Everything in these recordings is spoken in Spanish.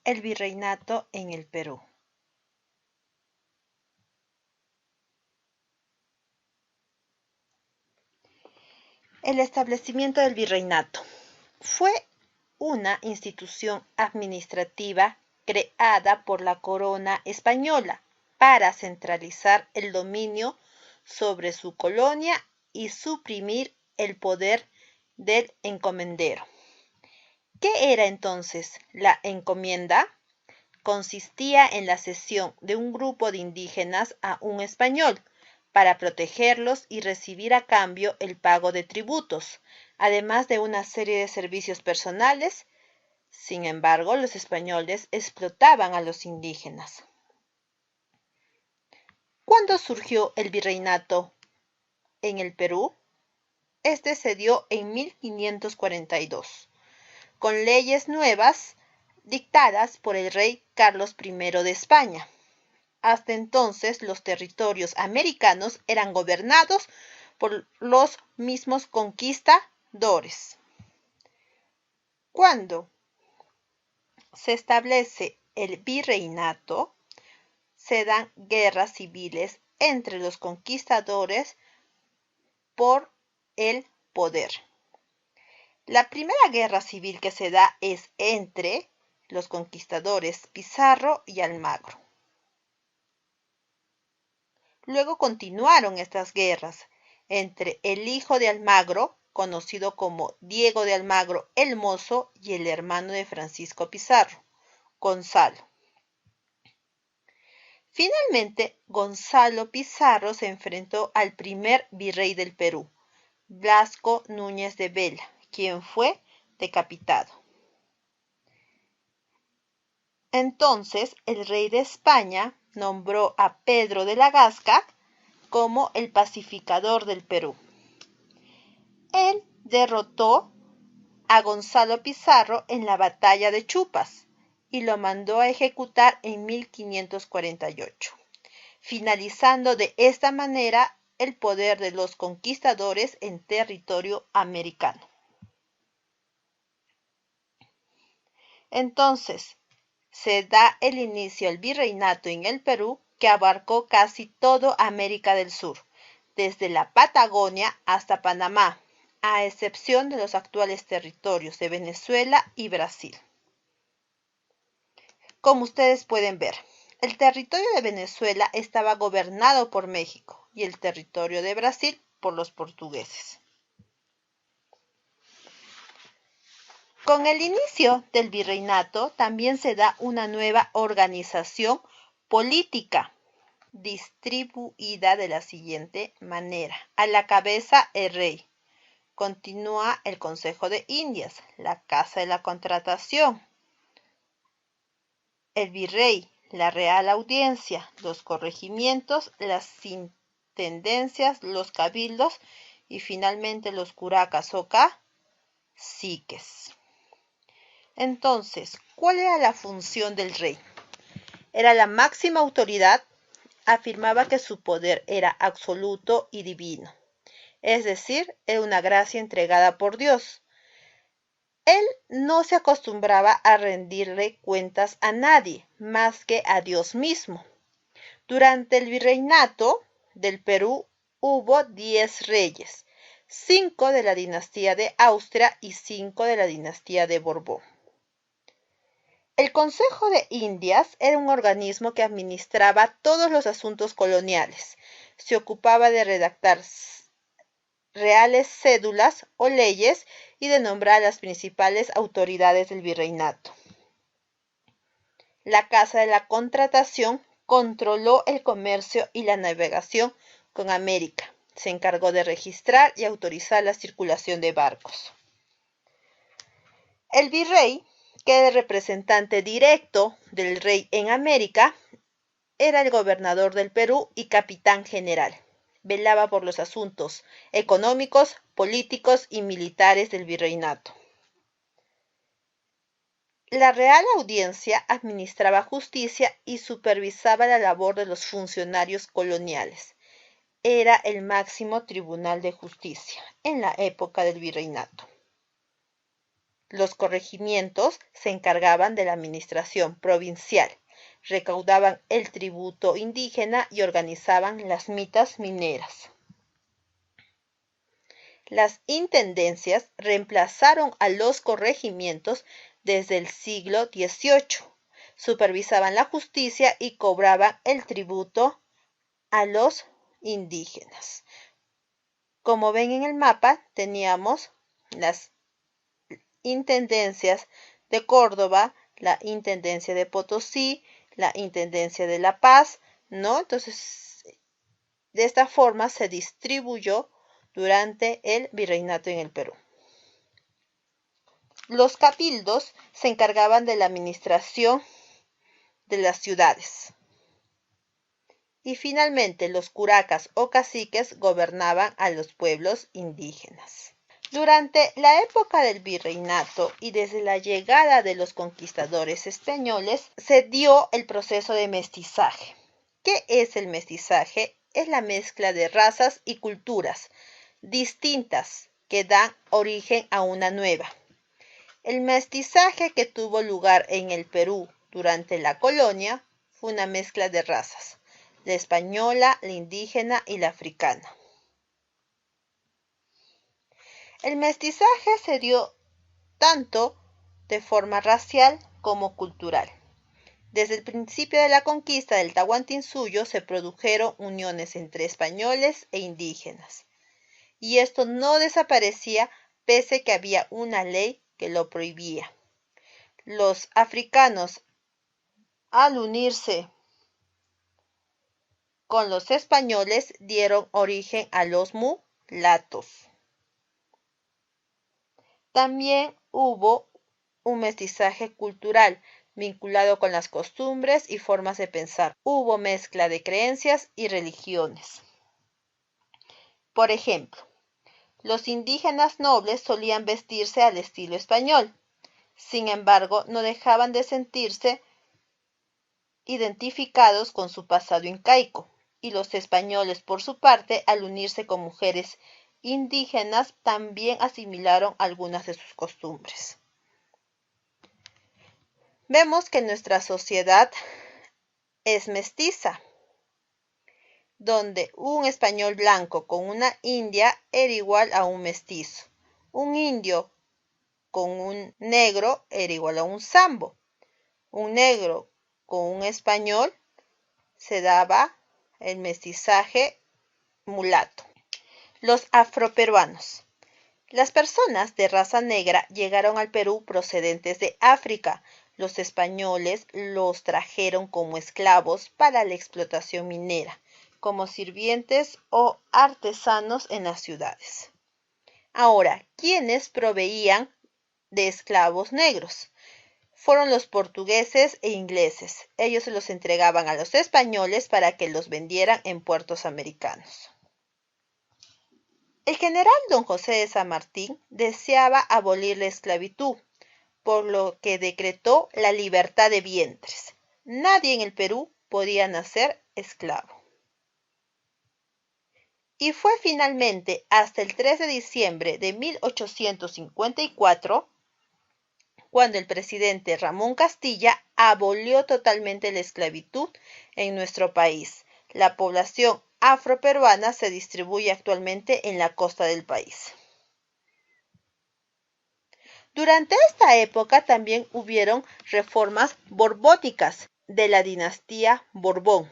El virreinato en el Perú. El establecimiento del virreinato fue una institución administrativa creada por la corona española para centralizar el dominio sobre su colonia y suprimir el poder del encomendero. ¿Qué era entonces la encomienda? Consistía en la cesión de un grupo de indígenas a un español para protegerlos y recibir a cambio el pago de tributos, además de una serie de servicios personales. Sin embargo, los españoles explotaban a los indígenas. ¿Cuándo surgió el virreinato en el Perú? Este se dio en 1542, con leyes nuevas dictadas por el rey Carlos I de España. Hasta entonces, los territorios americanos eran gobernados por los mismos conquistadores. Cuando se establece el virreinato, se dan guerras civiles entre los conquistadores por el poder. La primera guerra civil que se da es entre los conquistadores Pizarro y Almagro. Luego continuaron estas guerras entre el hijo de Almagro, conocido como Diego de Almagro el Mozo, y el hermano de Francisco Pizarro, Gonzalo. Finalmente, Gonzalo Pizarro se enfrentó al primer virrey del Perú, Blasco Núñez de Vela, quien fue decapitado. Entonces, el rey de España nombró a Pedro de la Gasca como el pacificador del Perú. Él derrotó a Gonzalo Pizarro en la batalla de Chupas y lo mandó a ejecutar en 1548, finalizando de esta manera el poder de los conquistadores en territorio americano. Entonces, se da el inicio al virreinato en el Perú, que abarcó casi toda América del Sur, desde la Patagonia hasta Panamá, a excepción de los actuales territorios de Venezuela y Brasil. Como ustedes pueden ver, el territorio de Venezuela estaba gobernado por México y el territorio de Brasil por los portugueses. Con el inicio del virreinato también se da una nueva organización política, distribuida de la siguiente manera. A la cabeza el rey. Continúa el Consejo de Indias, la Casa de la Contratación, el virrey, la Real Audiencia, los corregimientos, las intendencias, los cabildos y finalmente los curacas o caciques. Entonces, ¿cuál era la función del rey? Era la máxima autoridad. Afirmaba que su poder era absoluto y divino, es decir, era una gracia entregada por Dios. Él no se acostumbraba a rendirle cuentas a nadie más que a Dios mismo. Durante el virreinato del Perú hubo 10 reyes, 5 de la dinastía de Austria y 5 de la dinastía de Borbón. El Consejo de Indias era un organismo que administraba todos los asuntos coloniales. Se ocupaba de redactar reales cédulas o leyes y de nombrar a las principales autoridades del virreinato. La Casa de la Contratación controló el comercio y la navegación con América. Se encargó de registrar y autorizar la circulación de barcos. El virrey, que era el representante directo del rey en América, era el gobernador del Perú y capitán general. Velaba por los asuntos económicos, políticos y militares del virreinato. La Real Audiencia administraba justicia y supervisaba la labor de los funcionarios coloniales. Era el máximo tribunal de justicia en la época del virreinato. Los corregimientos se encargaban de la administración provincial, recaudaban el tributo indígena y organizaban las mitas mineras. Las intendencias reemplazaron a los corregimientos desde el siglo XVIII. Supervisaban la justicia y cobraban el tributo a los indígenas. Como ven en el mapa, teníamos las intendencias de Córdoba, la intendencia de Potosí, la intendencia de La Paz, ¿no? Entonces, de esta forma se distribuyó durante el virreinato en el Perú. Los cabildos se encargaban de la administración de las ciudades. Y finalmente los curacas o caciques gobernaban a los pueblos indígenas. Durante la época del virreinato y desde la llegada de los conquistadores españoles se dio el proceso de mestizaje. ¿Qué es el mestizaje? Es la mezcla de razas y culturas distintas que dan origen a una nueva. El mestizaje que tuvo lugar en el Perú durante la colonia fue una mezcla de razas, la española, la indígena y la africana. El mestizaje se dio tanto de forma racial como cultural. Desde el principio de la conquista del Tahuantinsuyo se produjeron uniones entre españoles e indígenas, y esto no desaparecía pese que había una ley que lo prohibía. Los africanos, al unirse con los españoles, dieron origen a los mulatos. También hubo un mestizaje cultural vinculado con las costumbres y formas de pensar. Hubo mezcla de creencias y religiones. Por ejemplo, los indígenas nobles solían vestirse al estilo español. Sin embargo, no dejaban de sentirse identificados con su pasado incaico, y los españoles, por su parte, al unirse con mujeres indígenas, también asimilaron algunas de sus costumbres. Vemos que nuestra sociedad es mestiza, donde un español blanco con una india era igual a un mestizo, un indio con un negro era igual a un sambo, un negro con un español se daba el mestizaje mulato. Los afroperuanos. Las personas de raza negra llegaron al Perú procedentes de África. Los españoles los trajeron como esclavos para la explotación minera, como sirvientes o artesanos en las ciudades. Ahora, ¿quiénes proveían de esclavos negros? Fueron los portugueses e ingleses. Ellos se los entregaban a los españoles para que los vendieran en puertos americanos. El general don José de San Martín deseaba abolir la esclavitud, por lo que decretó la libertad de vientres. Nadie en el Perú podía nacer esclavo. Y fue finalmente hasta el 3 de diciembre de 1854 cuando el presidente Ramón Castilla abolió totalmente la esclavitud en nuestro país. La población afroperuana se distribuye actualmente en la costa del país. Durante esta época también hubieron reformas borbónicas de la dinastía Borbón.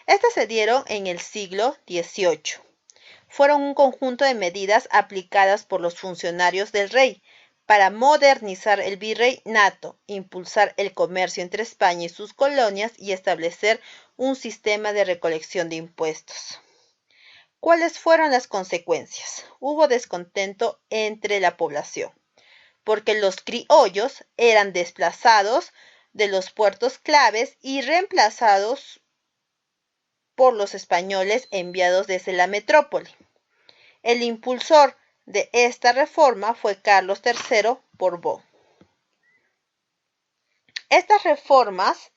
Estas se dieron en el siglo XVIII. Fueron un conjunto de medidas aplicadas por los funcionarios del rey para modernizar el virreinato, impulsar el comercio entre España y sus colonias y establecer un sistema de recolección de impuestos. ¿Cuáles fueron las consecuencias? Hubo descontento entre la población, porque los criollos eran desplazados de los puertos claves y reemplazados por los españoles enviados desde la metrópoli. El impulsor de esta reforma fue Carlos III Borbón. Estas reformas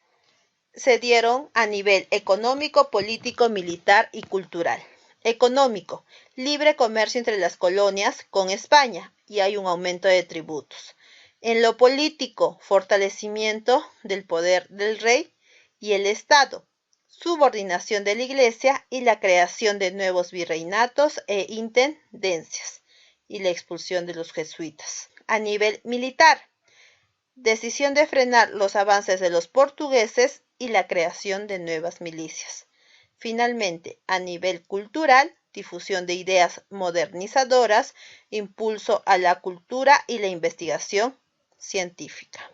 se dieron a nivel económico, político, militar y cultural. Económico: libre comercio entre las colonias con España y hay un aumento de tributos. En lo político, fortalecimiento del poder del rey y el Estado, subordinación de la Iglesia y la creación de nuevos virreinatos e intendencias y la expulsión de los jesuitas. A nivel militar, decisión de frenar los avances de los portugueses y la creación de nuevas milicias. Finalmente, a nivel cultural, difusión de ideas modernizadoras, impulso a la cultura y la investigación científica.